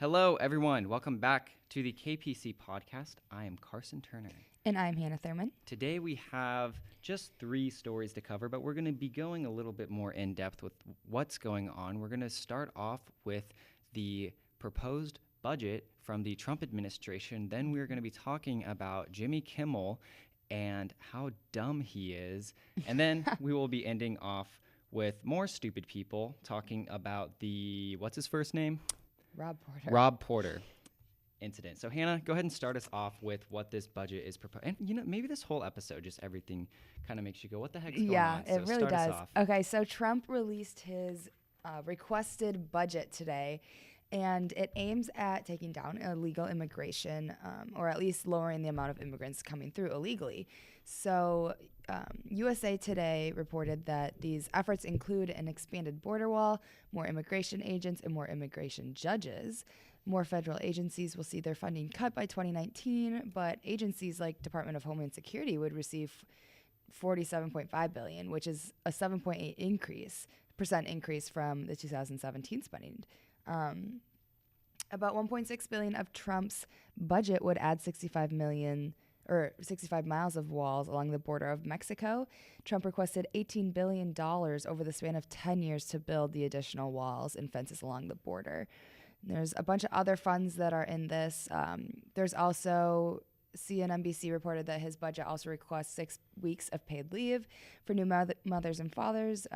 Hello, everyone. Welcome back to the KPC Podcast. I am Carson Turner. And I'm Hannah Thurman. Today we have just 3 stories to cover, but we're going to be going a little bit more in depth with what's going on. We're going to start off with the proposed budget from the Trump administration. Then we're going to be talking about Jimmy Kimmel and how dumb he is. And then we will be ending off with more stupid people talking about the, what's his first name? Rob Porter incident. So Hannah, go ahead and start us off with what this budget is proposing. And maybe this whole episode, just everything kind of makes you go, what the heck's going on? Yeah, So it really does. off. Okay, so Trump released his requested budget today, and it aims at taking down illegal immigration, or at least lowering the amount of immigrants coming through illegally. So USA Today reported that these efforts include an expanded border wall, more immigration agents, and more immigration judges. More federal agencies will see their funding cut by 2019, but agencies like Department of Homeland Security would receive $47.5 billion, which is a 7.8% increase from the 2017 spending. About $1.6 billion of Trump's budget would add 65 miles of walls along the border of Mexico. Trump requested $18 billion over the span of 10 years to build the additional walls and fences along the border. There's a bunch of other funds that are in this. There's also, CNBC reported that his budget also requests 6 weeks of paid leave for new mothers and fathers.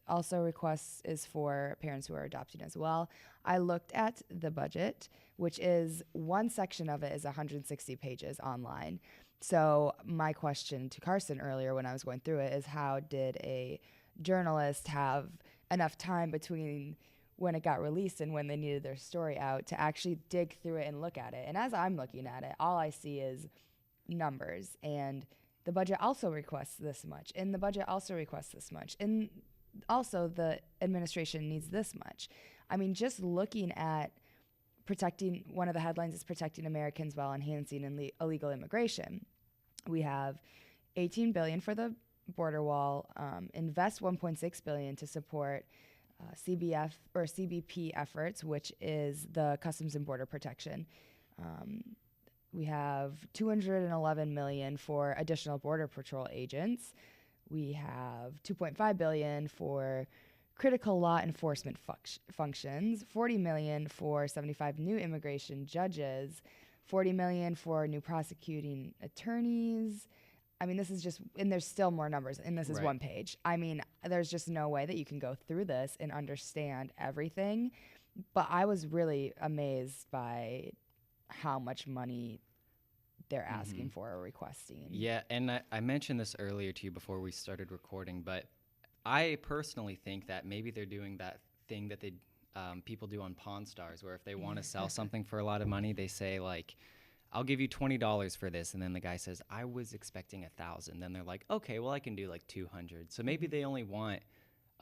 Also requests is for parents who are adopting as well. I looked at the budget, which is one section of it is 160 pages online. So my question to Carson earlier when I was going through it is, how did a journalist have enough time between when it got released and when they needed their story out to actually dig through it and look at it? And as I'm looking at it, all I see is numbers, and the budget also requests this much, and the budget also requests this much, and also the administration needs this much. I mean, just looking at protecting, one of the headlines is protecting Americans while enhancing illegal immigration. We have $18 billion for the border wall, invest $1.6 billion to support CBF or CBP efforts, which is the Customs and Border Protection. We have $211 million for additional Border Patrol agents. We have $2.5 billion for critical law enforcement functions, $40 million for 75 new immigration judges, $40 million for new prosecuting attorneys. I mean, this is just, and there's still more numbers, and this is one page. I mean, there's just no way that you can go through this and understand everything. But I was really amazed by how much money they're asking for or requesting. Yeah, and I mentioned this earlier to you before we started recording, but I personally think that maybe they're doing that thing that people do on Pawn Stars, where if they want to sell something for a lot of money, they say, like, I'll give you $20 for this. And then the guy says, I was expecting $1,000. Then they're like, okay, well, I can do like 200. So maybe they only want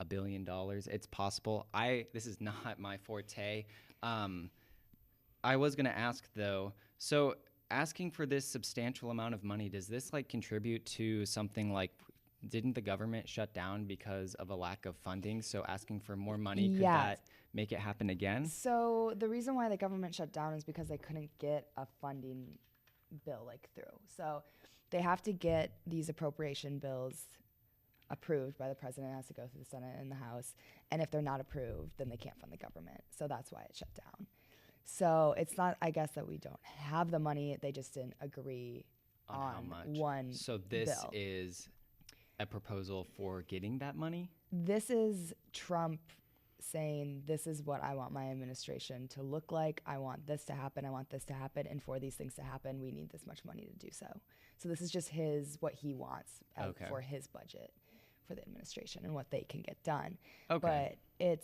$1 billion. It's possible. This is not my forte. I was going to ask, though, so asking for this substantial amount of money, does this like contribute to something like, didn't the government shut down because of a lack of funding? So asking for more money, could that make it happen again? So the reason why the government shut down is because they couldn't get a funding bill through. So they have to get these appropriation bills approved by the president. It has to go through the Senate and the House. And if they're not approved, then they can't fund the government. So that's why it shut down. So it's not, I guess, that we don't have the money. They just didn't agree on how much. One So this bill. is a proposal for getting that money? This is Trump saying, this is what I want my administration to look like. I want this to happen. I want this to happen. And for these things to happen, we need this much money to do so. So this is just what he wants for his budget for the administration and what they can get done. Okay. But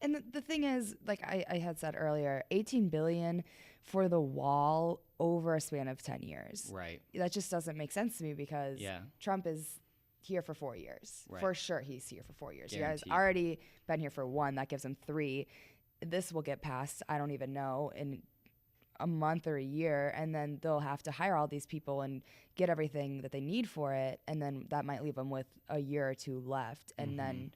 and the thing is, like I had said earlier, $18 billion for the wall over a span of 10 years. Right. That just doesn't make sense to me because Trump is here for 4 years. Right. For sure he's here for 4 years. Guaranteed. He has already been here for 1. That gives him 3. This will get passed, I don't even know, in a month or a year, and then they'll have to hire all these people and get everything that they need for it, and then that might leave them with a year or 2 left, and then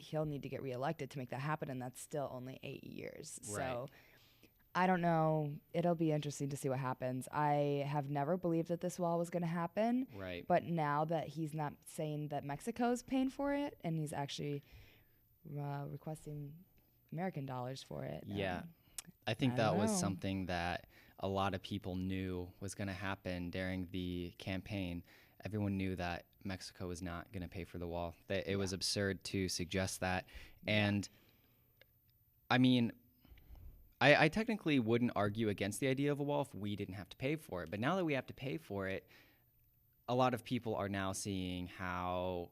he'll need to get reelected to make that happen, and that's still only 8 years. Right. So I don't know. It'll be interesting to see what happens. I have never believed that this wall was going to happen. Right. But now that he's not saying that Mexico's paying for it, and he's actually requesting American dollars for it. Yeah. I think I that don't was know. something that a lot of people knew was going to happen during the campaign. Everyone knew that Mexico was not going to pay for the wall. That it was absurd to suggest that. And I mean, I technically wouldn't argue against the idea of a wall if we didn't have to pay for it. But now that we have to pay for it, a lot of people are now seeing how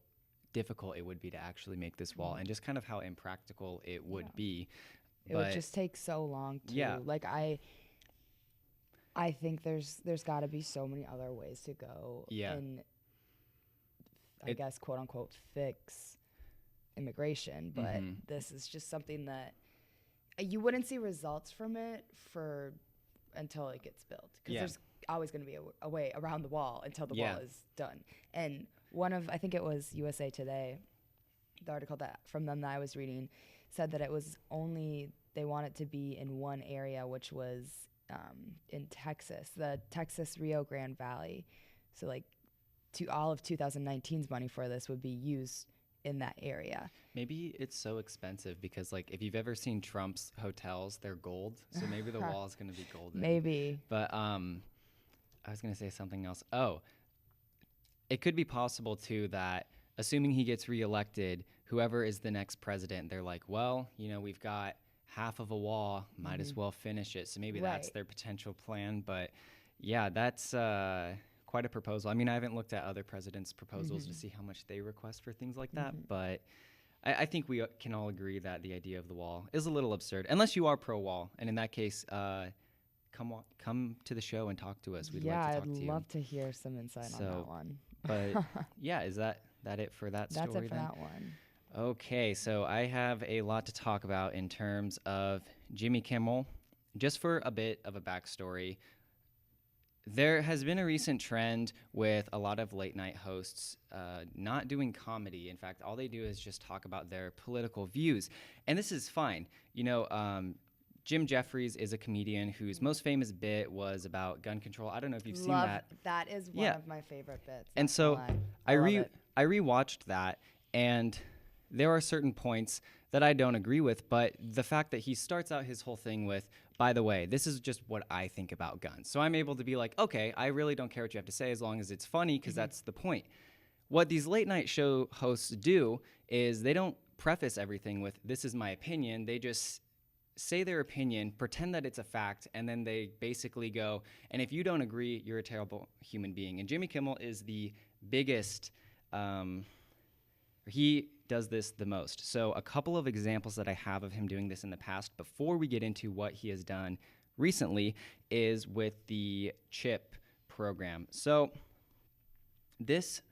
difficult it would be to actually make this wall and just kind of how impractical it would be. It would just take so long to like I think there's got to be so many other ways to go and I guess quote unquote fix immigration, but this is just something that you wouldn't see results from it until it gets built, because there's always going to be a way around the wall until the wall is done. And I think it was USA Today, the article from them that I was reading said that it was only, they want it to be in one area, which was in Texas, the Texas Rio Grande Valley. So like all of 2019's money for this would be used in that area. Maybe it's so expensive because, like, if you've ever seen Trump's hotels, they're gold. So maybe the wall is going to be golden. Maybe. But I was going to say something else. Oh, it could be possible, too, that assuming he gets reelected, whoever is the next president, they're like, well, we've got half of a wall, might as well finish it. So maybe that's their potential plan. But, yeah, that's quite a proposal. I mean, I haven't looked at other presidents' proposals to see how much they request for things like that. But I think we can all agree that the idea of the wall is a little absurd, unless you are pro-wall. And in that case, come to the show and talk to us. We'd like to talk to you. I'd love to hear some insight on that one. But, yeah, is that it for that story? That's it for that one. Okay, so I have a lot to talk about in terms of Jimmy Kimmel. Just for a bit of a backstory, there has been a recent trend with a lot of late-night hosts not doing comedy. In fact, all they do is just talk about their political views. And this is fine. Jim Jeffries is a comedian whose most famous bit was about gun control. I don't know if you've seen that. That is one of my favorite bits. And so I rewatched that, and there are certain points that I don't agree with, but the fact that he starts out his whole thing with, by the way, this is just what I think about guns. So I'm able to be like, okay, I really don't care what you have to say as long as it's funny, because that's the point. What these late night show hosts do is they don't preface everything with, this is my opinion. They just say their opinion, pretend that it's a fact, and then they basically go, and if you don't agree, you're a terrible human being. And Jimmy Kimmel is the biggest, he does this the most. So a couple of examples that I have of him doing this in the past before we get into what he has done recently is with the CHIP program. So this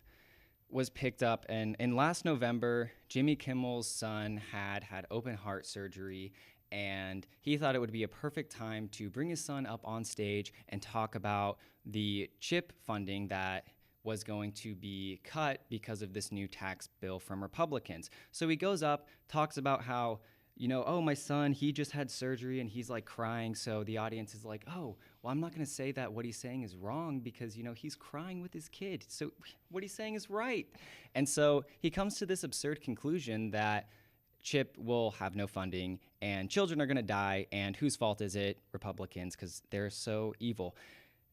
was picked up, and in last November, Jimmy Kimmel's son had open heart surgery, and he thought it would be a perfect time to bring his son up on stage and talk about the CHIP funding that was going to be cut because of this new tax bill from Republicans. So he goes up, talks about how, oh, my son, he just had surgery and he's like crying. So the audience is like, oh, well, I'm not going to say that what he's saying is wrong because, he's crying with his kid. So what he's saying is right. And so he comes to this absurd conclusion that CHIP will have no funding and children are going to die. And whose fault is it? Republicans, because they're so evil.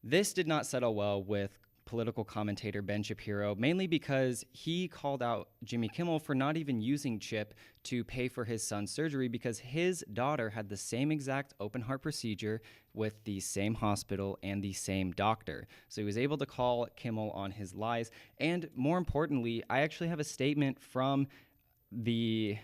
This did not settle well with political commentator Ben Shapiro, mainly because he called out Jimmy Kimmel for not even using CHIP to pay for his son's surgery because his daughter had the same exact open heart procedure with the same hospital and the same doctor. So he was able to call Kimmel on his lies. And more importantly, I actually have a statement from the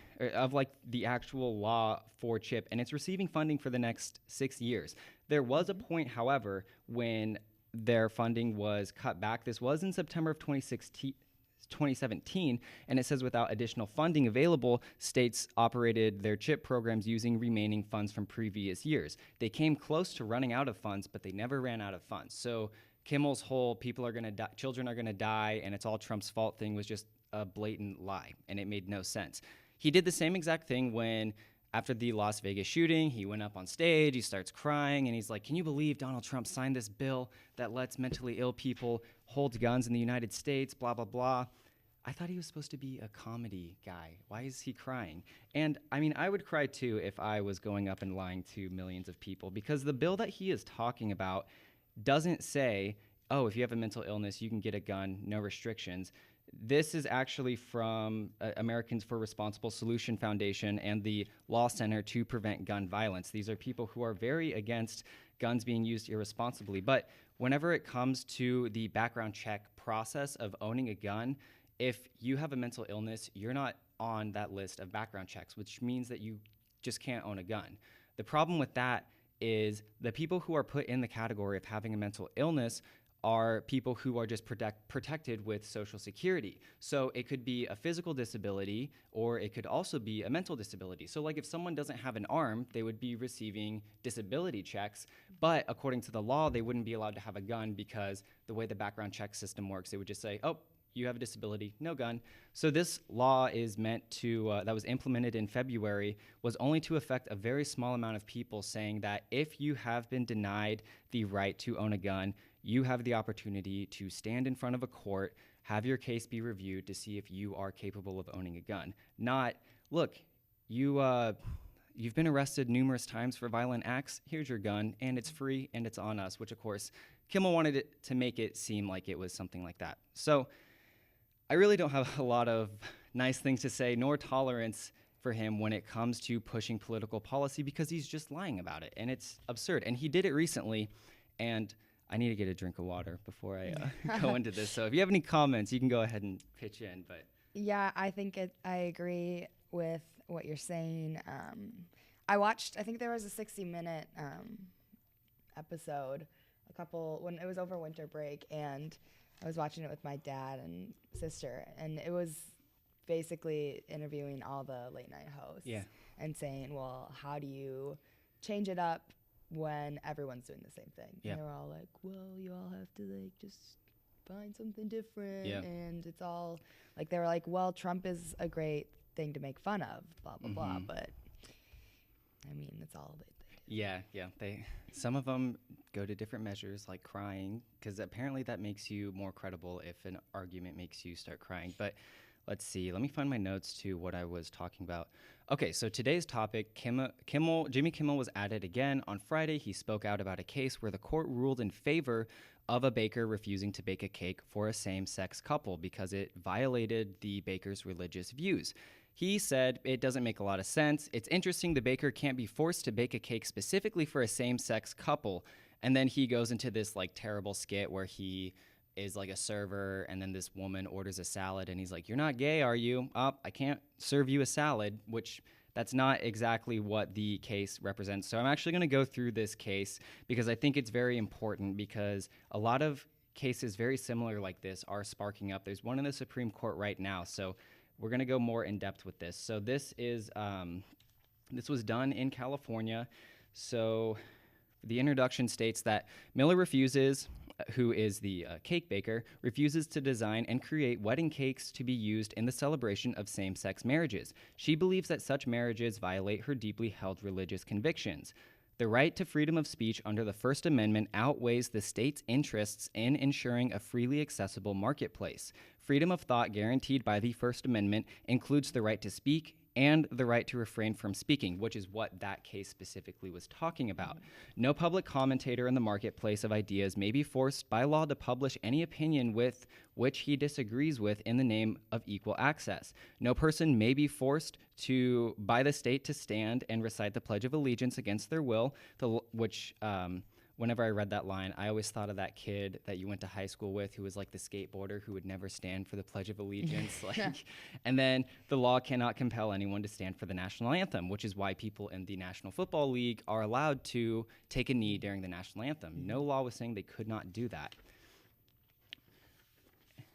actual law for CHIP, and it's receiving funding for the next 6 years. There was a point, however, when their funding was cut back. This was in September of 2017, and it says without additional funding available, states operated their CHIP programs using remaining funds from previous years. They came close to running out of funds, but they never ran out of funds. So Kimmel's whole people are going to die, children are going to die, and it's all Trump's fault thing was just a blatant lie, and it made no sense. he did the same exact thing when, after the Las Vegas shooting, he went up on stage, he starts crying, and he's like, can you believe Donald Trump signed this bill that lets mentally ill people hold guns in the United States, blah, blah, blah. I thought he was supposed to be a comedy guy. Why is he crying? And I mean, I would cry too if I was going up and lying to millions of people, because the bill that he is talking about doesn't say, oh, if you have a mental illness, you can get a gun, no restrictions. This is actually from Americans for Responsible Solution Foundation and the Law Center to Prevent Gun Violence. These are people who are very against guns being used irresponsibly. But whenever it comes to the background check process of owning a gun, if you have a mental illness, you're not on that list of background checks, which means that you just can't own a gun. The problem with that is the people who are put in the category of having a mental illness are people who are just protected with Social Security. So it could be a physical disability, or it could also be a mental disability. So like if someone doesn't have an arm, they would be receiving disability checks, but according to the law, they wouldn't be allowed to have a gun because the way the background check system works, it would just say, oh, you have a disability, no gun. So this law is meant to, that was implemented in February, was only to affect a very small amount of people, saying that if you have been denied the right to own a gun, you have the opportunity to stand in front of a court, have your case be reviewed to see if you are capable of owning a gun. Not, look, you've been arrested numerous times for violent acts, here's your gun, and it's free, and it's on us, which of course, Kimmel wanted it to make it seem like it was something like that. So I really don't have a lot of nice things to say, nor tolerance for him when it comes to pushing political policy, because he's just lying about it, and it's absurd. And he did it recently, and I need to get a drink of water before I go into this. So if you have any comments, you can go ahead and pitch in. But yeah, I think I agree with what you're saying. I think there was a 60-minute episode when it was over winter break, and I was watching it with my dad and sister, and it was basically interviewing all the late night hosts and saying, well, how do you change it up when everyone's doing the same thing? And they were all like, well, you all have to like just find something different. And it's all like, they were like, well, Trump is a great thing to make fun of, blah, blah, blah. But I mean, it's all some of them go to different measures, like crying, because apparently that makes you more credible if an argument makes you start crying. But let's see. Let me find my notes to what I was talking about. Okay, so today's topic, Jimmy Kimmel was at it again. On Friday, he spoke out about a case where the court ruled in favor of a baker refusing to bake a cake for a same-sex couple because it violated the baker's religious views. He said it doesn't make a lot of sense. It's interesting the baker can't be forced to bake a cake specifically for a same-sex couple. And then he goes into this like terrible skit where he is like a server, and then this woman orders a salad, and he's like, you're not gay, are you? I can't serve you a salad, which that's not exactly what the case represents. So I'm actually going to go through this case because I think it's very important, because a lot of cases very similar like this are sparking up. There's one in the Supreme Court right now, so we're going to go more in depth with this. So this was done in California. So the introduction states that Miller refuses, who is the cake baker, refuses to design and create wedding cakes to be used in the celebration of same-sex marriages. She believes that such marriages violate her deeply held religious convictions. The right to freedom of speech under the First Amendment outweighs the state's interests in ensuring a freely accessible marketplace. Freedom of thought guaranteed by the First Amendment includes the right to speak and the right to refrain from speaking, which is what that case specifically was talking about. No public commentator in the marketplace of ideas may be forced by law to publish any opinion with which he disagrees with in the name of equal access. No person may be forced by the state to stand and recite the Pledge of Allegiance against their will, whenever I read that line, I always thought of that kid that you went to high school with who was like the skateboarder who would never stand for the Pledge of Allegiance. And then the law cannot compel anyone to stand for the national anthem, which is why people in the National Football League are allowed to take a knee during the national anthem. No law was saying they could not do that.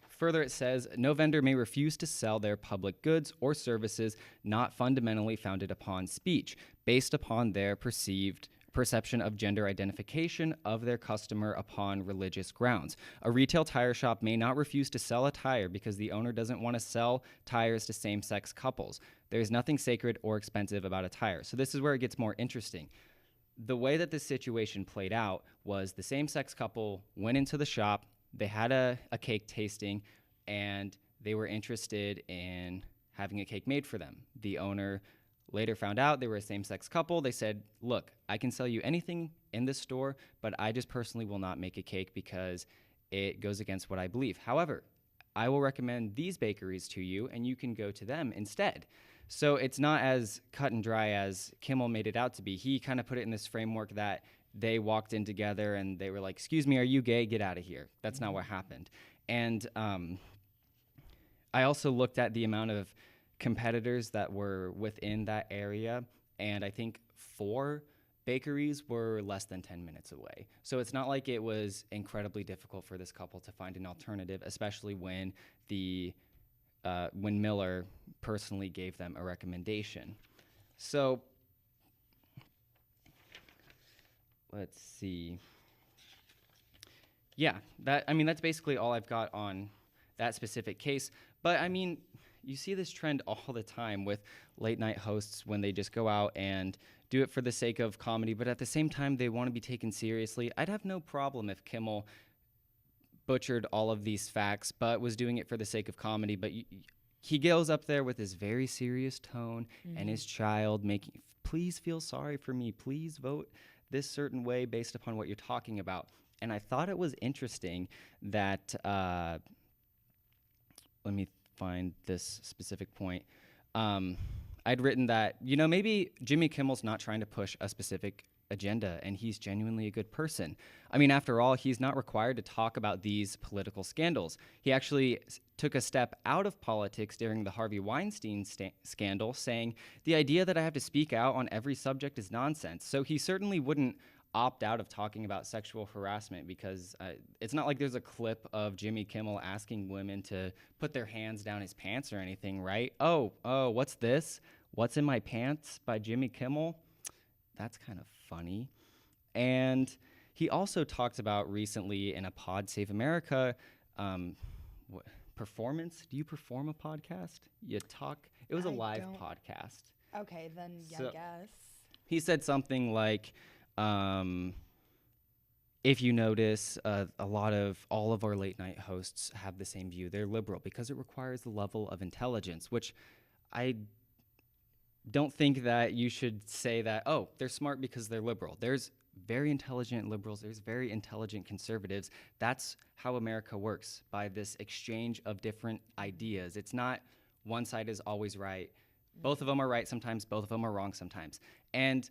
Further, it says, no vendor may refuse to sell their public goods or services not fundamentally founded upon speech, based upon their perceived perception of gender identification of their customer upon religious grounds. A retail tire shop may not refuse to sell a tire because the owner doesn't want to sell tires to same-sex couples. There is nothing sacred or expensive about a tire. So this is where it gets more interesting. The way that this situation played out was the same-sex couple went into the shop, they had a cake tasting, and they were interested in having a cake made for them. The owner later found out they were a same-sex couple. They said, look, I can sell you anything in this store, but I just personally will not make a cake because it goes against what I believe. However, I will recommend these bakeries to you, and you can go to them instead. So it's not as cut and dry as Kimmel made it out to be. He kind of put it in this framework that they walked in together and they were like, excuse me, are you gay? Get out of here. That's not what happened. And I also looked at the amount of competitors that were within that area, and I think 4 bakeries were less than 10 minutes away. So it's not like it was incredibly difficult for this couple to find an alternative, especially when when Miller personally gave them a recommendation. So let's see. Yeah, that's basically all I've got on that specific case. But I mean, you see this trend all the time with late night hosts when they just go out and do it for the sake of comedy, but at the same time they want to be taken seriously. I'd have no problem if Kimmel butchered all of these facts, but was doing it for the sake of comedy. But he goes up there with his very serious tone and his child making, please feel sorry for me, please vote this certain way based upon what you're talking about. And I thought it was interesting that, let me find this specific point. I'd written that, maybe Jimmy Kimmel's not trying to push a specific agenda, and he's genuinely a good person. I mean, after all, he's not required to talk about these political scandals. He actually took a step out of politics during the Harvey Weinstein scandal, saying, the idea that I have to speak out on every subject is nonsense. So he certainly wouldn't opt out of talking about sexual harassment because it's not like there's a clip of Jimmy Kimmel asking women to put their hands down his pants or anything, right? Oh, what's this? What's in my pants by Jimmy Kimmel? That's kind of funny. And he also talked about recently in a Pod Save America performance. Do you perform a podcast? You talk? It was a live podcast. Okay, then yeah, I guess. He said something like, if you notice, all of our late night hosts have the same view. They're liberal because it requires a level of intelligence, which I don't think that you should say that, oh, they're smart because they're liberal. There's very intelligent liberals. There's very intelligent conservatives. That's how America works, by this exchange of different ideas. It's not one side is always right. Both of them are right sometimes. Both of them are wrong sometimes. And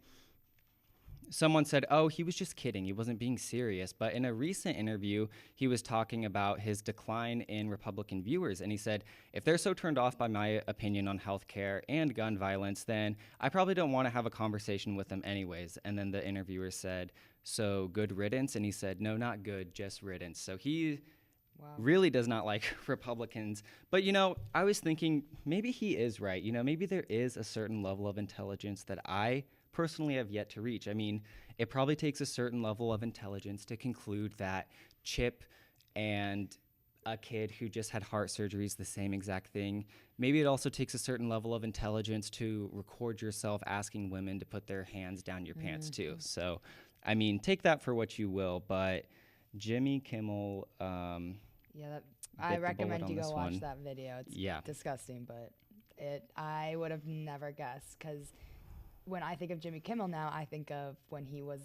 someone said, oh, he was just kidding. He wasn't being serious. But in a recent interview, he was talking about his decline in Republican viewers. And he said, if they're so turned off by my opinion on healthcare and gun violence, then I probably don't want to have a conversation with them anyways. And then the interviewer said, so good riddance? And he said, no, not good, just riddance. So he really does not like Republicans. But, I was thinking maybe he is right. Maybe there is a certain level of intelligence that I personally have yet to reach. I mean, it probably takes a certain level of intelligence to conclude that Chip and a kid who just had heart surgery is the same exact thing. Maybe it also takes a certain level of intelligence to record yourself asking women to put their hands down your pants too. So, I mean, take that for what you will, but Jimmy Kimmel, I recommend you go watch that video. It's disgusting, but I would have never guessed, because when I think of Jimmy Kimmel now, I think of when he was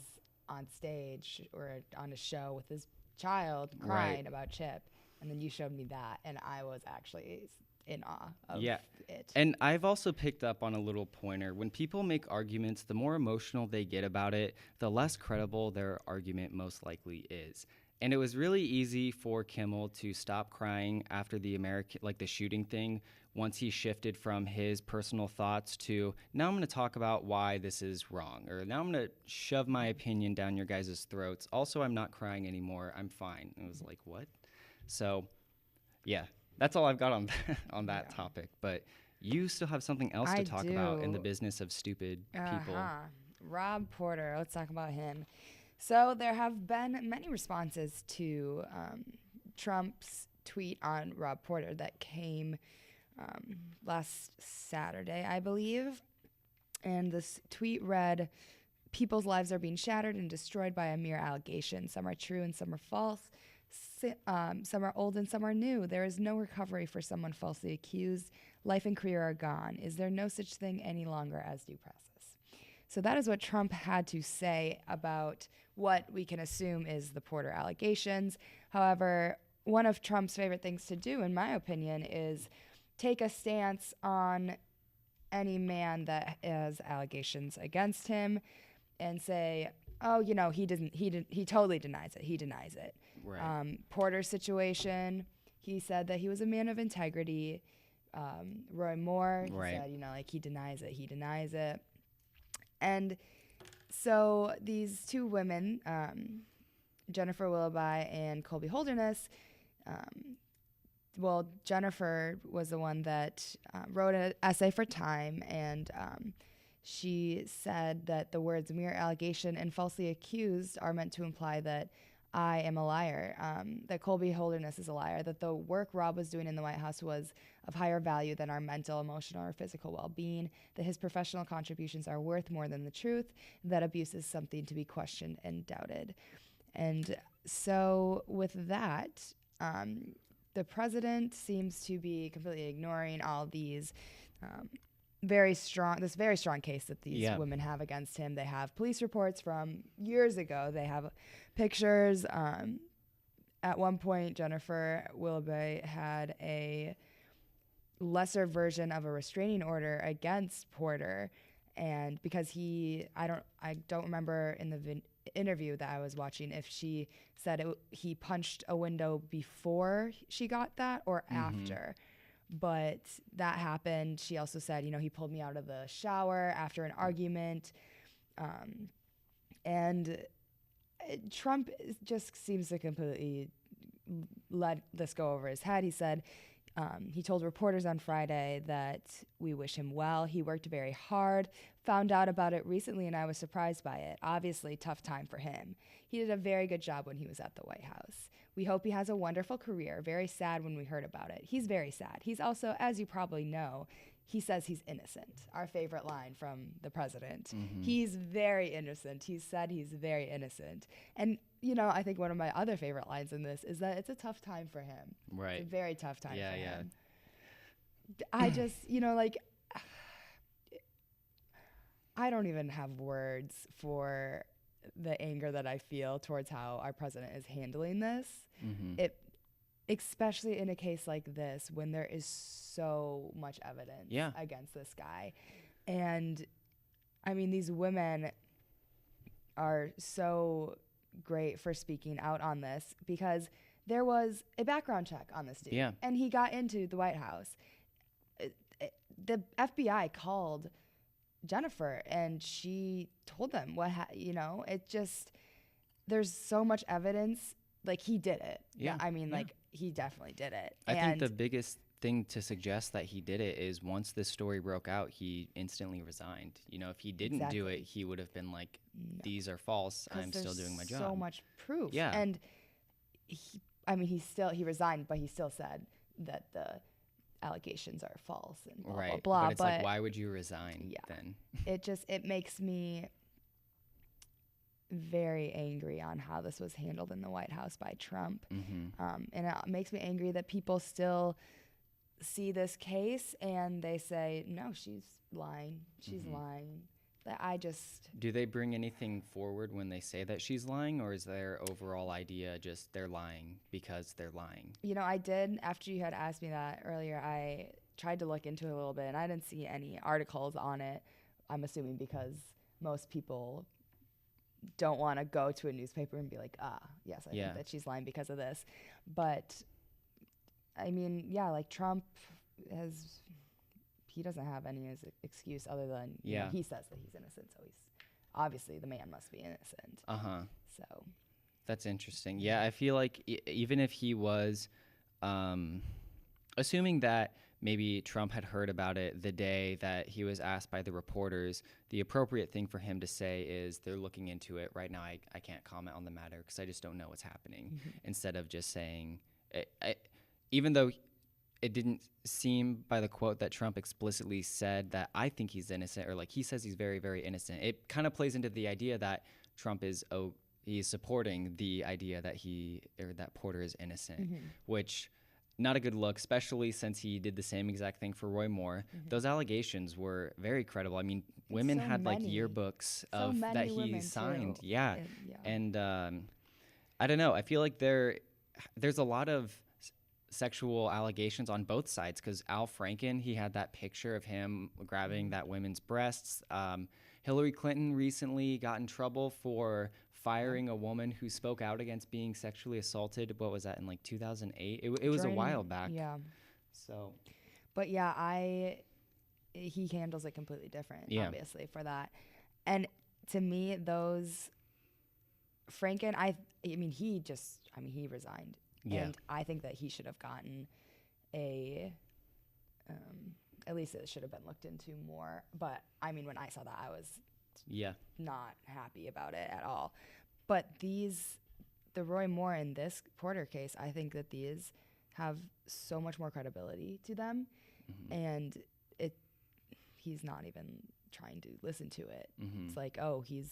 on stage or on a show with his child crying about Chip. And then you showed me that, and I was actually in awe of it. And I've also picked up on a little pointer. When people make arguments, the more emotional they get about it, the less credible their argument most likely is. And it was really easy for Kimmel to stop crying after the shooting thing, once he shifted from his personal thoughts to, now I'm going to talk about why this is wrong, or now I'm going to shove my opinion down your guys' throats. Also, I'm not crying anymore. I'm fine. And it was like, what? So, yeah, that's all I've got on that topic. But you still have something else to talk about in the business of stupid people. Rob Porter. Let's talk about him. So there have been many responses to Trump's tweet on Rob Porter that came last Saturday, I believe. And this tweet read, "People's lives are being shattered and destroyed by a mere allegation. Some are true and some are false. Some are old and some are new. There is no recovery for someone falsely accused. Life and career are gone. Is there no such thing any longer as due process?" So that is what Trump had to say about what we can assume is the Porter allegations. However, one of Trump's favorite things to do, in my opinion, is take a stance on any man that has allegations against him and say, "Oh, he totally denies it. He denies it." Right. Porter's situation, he said that he was a man of integrity. Roy Moore, he Right. said, he denies it. He denies it. And so these two women, Jennifer Willoughby and Colby Holderness, Jennifer was the one that wrote an essay for Time, and she said that the words mere allegation and falsely accused are meant to imply that I am a liar, that Colby Holderness is a liar, that the work Rob was doing in the White House was of higher value than our mental, emotional, or physical well-being, that his professional contributions are worth more than the truth, that abuse is something to be questioned and doubted. And so with that, the president seems to be completely ignoring all these very strong case that these women have against him. They have police reports from years ago. They have pictures. At one point, Jennifer Willoughby had a lesser version of a restraining order against Porter, and because I don't remember in the interview that I was watching if she said he punched a window before she got that or after. But that happened. She also said, he pulled me out of the shower after an argument. And Trump just seems to completely let this go over his head. He said, he told reporters on Friday that we wish him well. He worked very hard, found out about it recently, and I was surprised by it. Obviously, tough time for him. He did a very good job when he was at the White House. We hope he has a wonderful career. Very sad when we heard about it. He's very sad. He's also, as you probably know, he says he's innocent. Our favorite line from the president. He's very innocent. He said he's very innocent. And, I think one of my other favorite lines in this is that it's a tough time for him. Right. It's a very tough time for him. Yeah. I just, I don't even have words for the anger that I feel towards how our president is handling this. Especially in a case like this when there is so much evidence against this guy. And I mean, these women are so great for speaking out on this because there was a background check on this dude. And he got into the White House. The FBI called Jennifer and she told them it just, there's so much evidence. Like, he did it. He definitely did it. I think the biggest thing to suggest that he did it is once this story broke out, he instantly resigned. If he didn't do it, he would have been like, these are false. I'm still doing my job. So much proof. Yeah. And he resigned, but he still said that the allegations are false and blah, blah, blah. But it's like, why would you resign then? It makes me very angry on how this was handled in the White House by Trump. And it makes me angry that people still see this case and they say, no, she's lying. She's lying. That Do they bring anything forward when they say that she's lying, or is their overall idea just they're lying because they're lying? I did, after you had asked me that earlier, I tried to look into it a little bit and I didn't see any articles on it. I'm assuming because most people don't want to go to a newspaper and be like, yes, I think that she's lying because of this. But Trump he doesn't have any excuse other than he says that he's innocent, so he's obviously the man must be innocent. So that's interesting. Yeah, I feel like even if he was assuming that maybe Trump had heard about it the day that he was asked by the reporters. The appropriate thing for him to say is, they're looking into it right now. I can't comment on the matter because I just don't know what's happening. Instead of just saying, even though it didn't seem by the quote that Trump explicitly said that I think he's innocent, or like he says he's very, very innocent. It kind of plays into the idea that Trump is he's supporting the idea that that Porter is innocent, which not a good look, especially since he did the same exact thing for Roy Moore. Those allegations were very credible. I mean, women had like yearbooks of that he signed. Too. Yeah. And I don't know. I feel like there's a lot of sexual allegations on both sides, because Al Franken, he had that picture of him grabbing that women's breasts. Hillary Clinton recently got in trouble for firing a woman who spoke out against being sexually assaulted. What was that, in like 2008? It was a while back. Yeah. So. But yeah, he handles it completely different, obviously, for that. And to me, Franken, he resigned. Yeah. And I think that he should have gotten at least it should have been looked into more. But I mean, when I saw that, I was not happy about it at all. But the Roy Moore and this Porter case, I think that these have so much more credibility to them, and he's not even trying to listen to it. It's like, oh, he's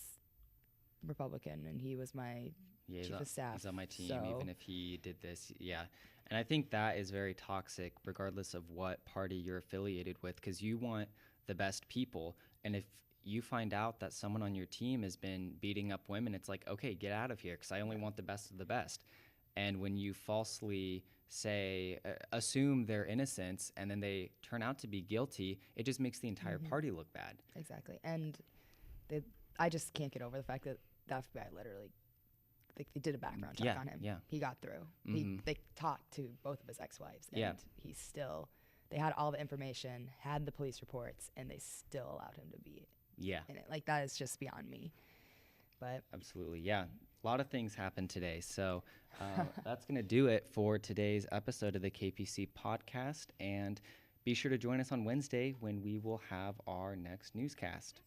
Republican and he was my chief of staff. He's on my team, even if he did this. Yeah. And I think that is very toxic, regardless of what party you're affiliated with, because you want the best people. And if you find out that someone on your team has been beating up women, it's like, okay, get out of here, because I only want the best of the best. And when you falsely assume their innocence, and then they turn out to be guilty, it just makes the entire party look bad. Exactly. And I just can't get over the fact that the FBI literally, they did a background check on him. Yeah. He got through. They talked to both of his ex-wives, and they had all the information, had the police reports, and they still allowed him to be in it. Like, that is just beyond me. But absolutely, yeah. A lot of things happened today. So that's going to do it for today's episode of the KPC Podcast. And be sure to join us on Wednesday when we will have our next newscast.